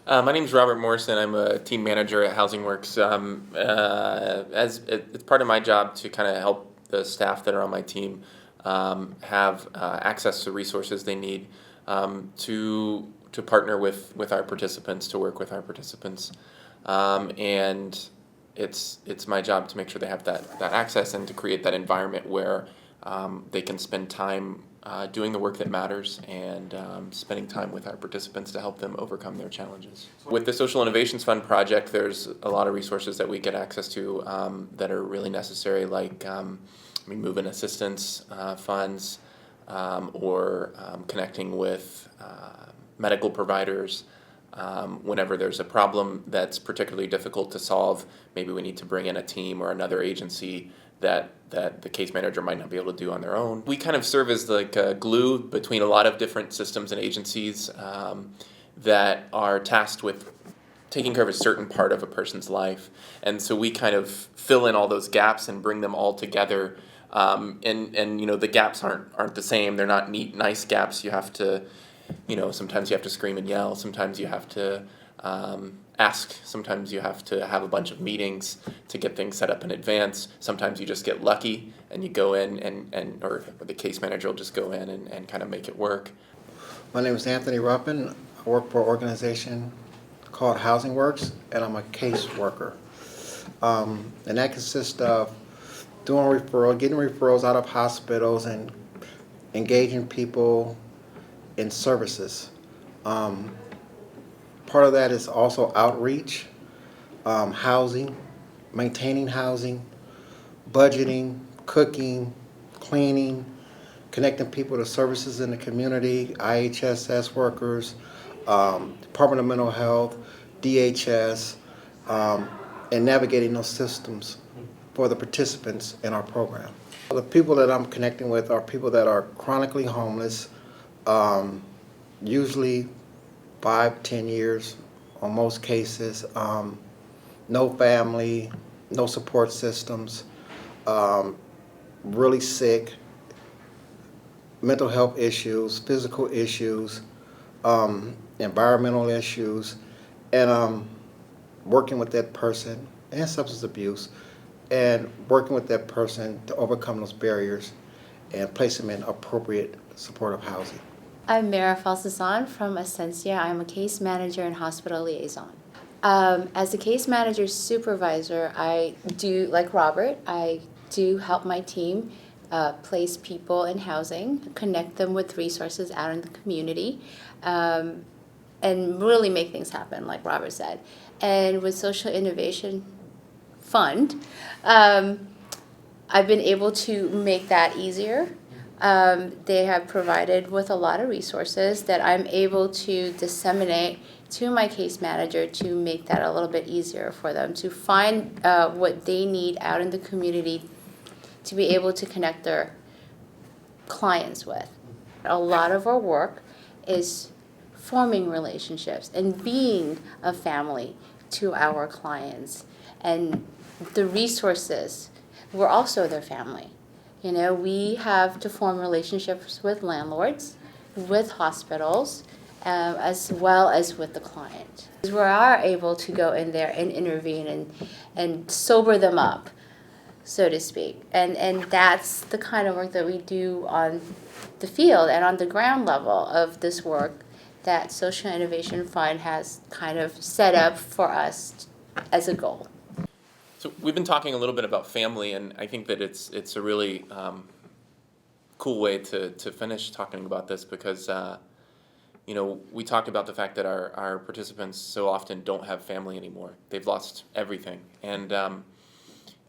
My name is Robert Morrison. I'm a team manager at Housing Works. It's part of my job to kind of help the staff that are on my team have access to resources they need to partner with our participants, to work with our participants, and it's my job to make sure they have that access and to create that environment where they can spend time doing the work that matters and spending time with our participants to help them overcome their challenges. With the Social Innovations Fund project, there's a lot of resources that we get access to that are really necessary, like move-in assistance funds or connecting with medical providers. Whenever there's a problem that's particularly difficult to solve, maybe we need to bring in a team or another agency that the case manager might not be able to do on their own. We kind of serve as like a glue between a lot of different systems and agencies that are tasked with taking care of a certain part of a person's life. And so we kind of fill in all those gaps and bring them all together. And the gaps aren't the same. They're not neat, nice gaps. You have to, sometimes you have to scream and yell. Sometimes you have to ask. Sometimes you have to have a bunch of meetings to get things set up in advance. Sometimes you just get lucky and you go in or the case manager will just go in and kind of make it work. My name is Anthony Ruppin. I work for an organization called Housing Works, and I'm a case worker. And that consists of doing getting referrals out of hospitals and engaging people in services. Part of that is also outreach, housing, maintaining housing, budgeting, cooking, cleaning, connecting people to services in the community, IHSS workers, Department of Mental Health, DHS, and navigating those systems for the participants in our program. The people that I'm connecting with are people that are chronically homeless, usually 5-10 years on most cases, no family, no support systems, really sick, mental health issues, physical issues, environmental issues, and working with that person, and substance abuse, and working with that person to overcome those barriers and place them in appropriate supportive housing. I'm Mara Falsasan from Ascensia. I'm a case manager and hospital liaison. As a case manager supervisor, I do, like Robert, I do help my team place people in housing, connect them with resources out in the community, and really make things happen, like Robert said. And with Social Innovation Fund, I've been able to make that easier. They have provided with a lot of resources that I'm able to disseminate to my case manager to make that a little bit easier for them to find what they need out in the community to be able to connect their clients with. A lot of our work is forming relationships and being a family to our clients, and the resources, we're also their family. We have to form relationships with landlords, with hospitals, as well as with the client. We are able to go in there and intervene and sober them up, so to speak. And that's the kind of work that we do on the field and on the ground level of this work that Social Innovation Fund has kind of set up for us as a goal. So we've been talking a little bit about family, and I think that it's a really cool way to finish talking about this because we talked about the fact that our participants so often don't have family anymore. They've lost everything, and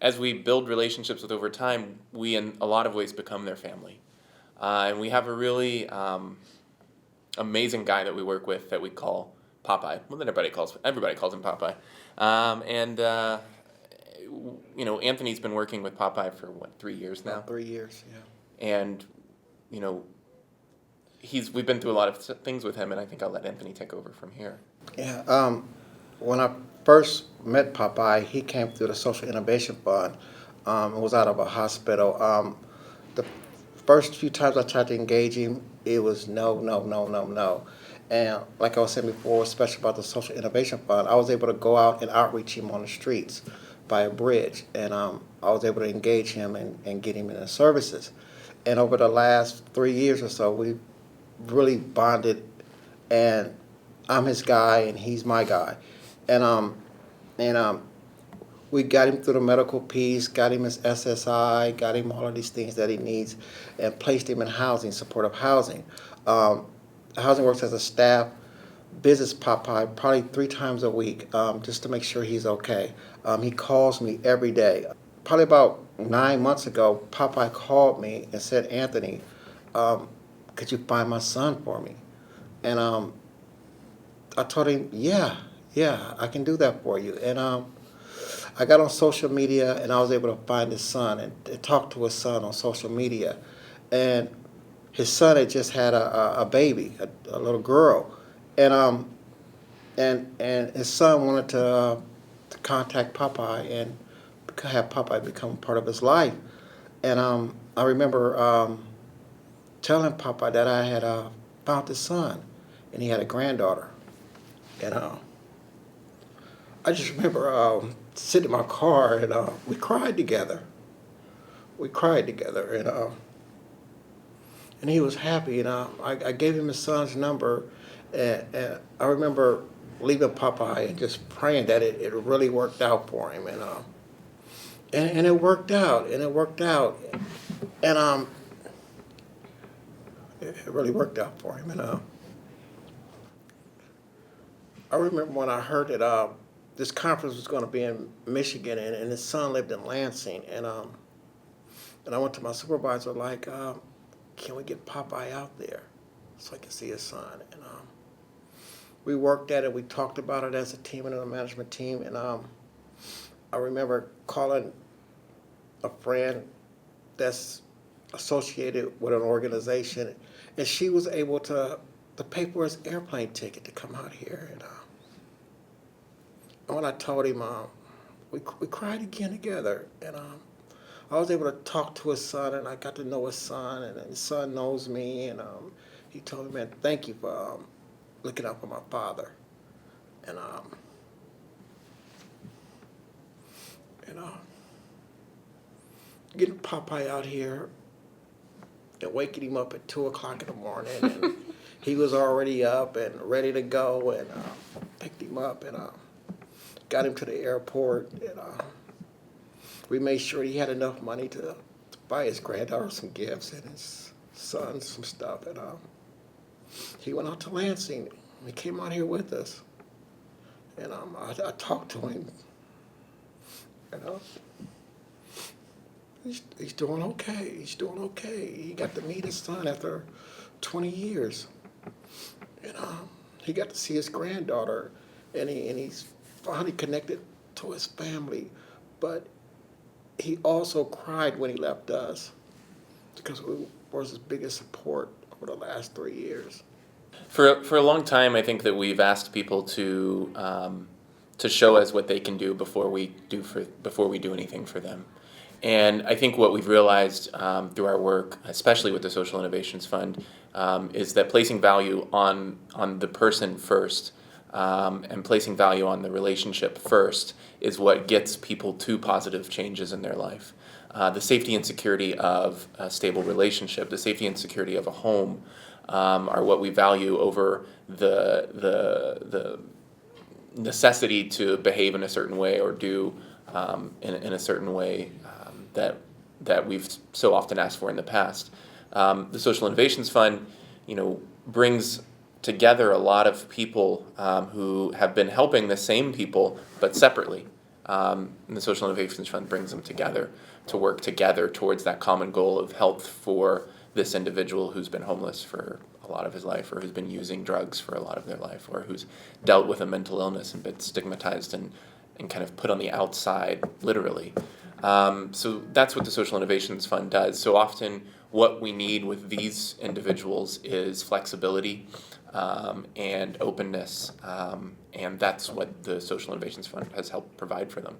as we build relationships with over time, we in a lot of ways become their family, and we have a really amazing guy that we work with that we call Popeye. Well, everybody calls him Popeye, and. Anthony's been working with Popeye for 3 years now? About 3 years, yeah. And, we've been through a lot of things with him, and I think I'll let Anthony take over from here. Yeah, when I first met Popeye, he came through the Social Innovation Fund. It was out of a hospital. The first few times I tried to engage him, it was no. And like I was saying before, especially about the Social Innovation Fund, I was able to go out and outreach him on the streets by a bridge. And I was able to engage him and get him in the services. And over the last 3 years or so, we really bonded, and I'm his guy and he's my guy. And we got him through the medical piece, got him his SSI, got him all of these things that he needs, and placed him in housing, supportive housing. Housing Works as a staff visits Popeye probably 3 times a week, just to make sure he's okay. He calls me every day. Probably about 9 months ago, Popeye called me and said, Anthony, could you find my son for me? And I told him, yeah, I can do that for you. And I got on social media and I was able to find his son and talk to his son on social media. And his son had just had a baby, a little girl. And his son wanted to contact Popeye and have Popeye become part of his life. And I remember telling Popeye that I had found his son, and he had a granddaughter. And I just remember sitting in my car, and we cried together. And he was happy. And I gave him his son's number, and I remember leaving Popeye and just praying that it really worked out for him. And it worked out, and it really worked out for him. And I remember when I heard that this conference was going to be in Michigan, and his son lived in Lansing, and I went to my supervisor like, can we get Popeye out there so I can see his son? And we worked at it. We talked about it as a team and a management team, and I remember calling a friend that's associated with an organization, and she was able to pay for his airplane ticket to come out here. And when I told him, we cried again together. And I was able to talk to his son, and I got to know his son, and his son knows me. And he told me, man, thank you for looking out for my father. And getting Popeye out here and waking him up at 2 o'clock in the morning, and he was already up and ready to go, and picked him up and got him to the airport, and we made sure he had enough money to buy his granddaughter some gifts and his son some stuff, and he went out to Lansing. He came out here with us, and I talked to him, and he's doing okay. He's doing okay. He got to meet his son after 20 years. And he got to see his granddaughter, and he's finally connected to his family. But he also cried when he left us because we were his biggest support over the last 3 years. For a long time, I think that we've asked people to show us what they can do before we do anything for them. And I think what we've realized through our work, especially with the Social Innovations Fund, is that placing value on the person first and placing value on the relationship first is what gets people to positive changes in their life. The safety and security of a stable relationship, the safety and security of a home, are what we value over the necessity to behave in a certain way or do in a certain way that we've so often asked for in the past. The Social Innovations Fund, brings together a lot of people who have been helping the same people but separately. And the Social Innovations Fund brings them together to work together towards that common goal of health for this individual who's been homeless for a lot of his life, or who's been using drugs for a lot of their life, or who's dealt with a mental illness and been stigmatized and kind of put on the outside, literally. So that's what the Social Innovations Fund does. So often what we need with these individuals is flexibility and openness, and that's what the Social Innovations Fund has helped provide for them.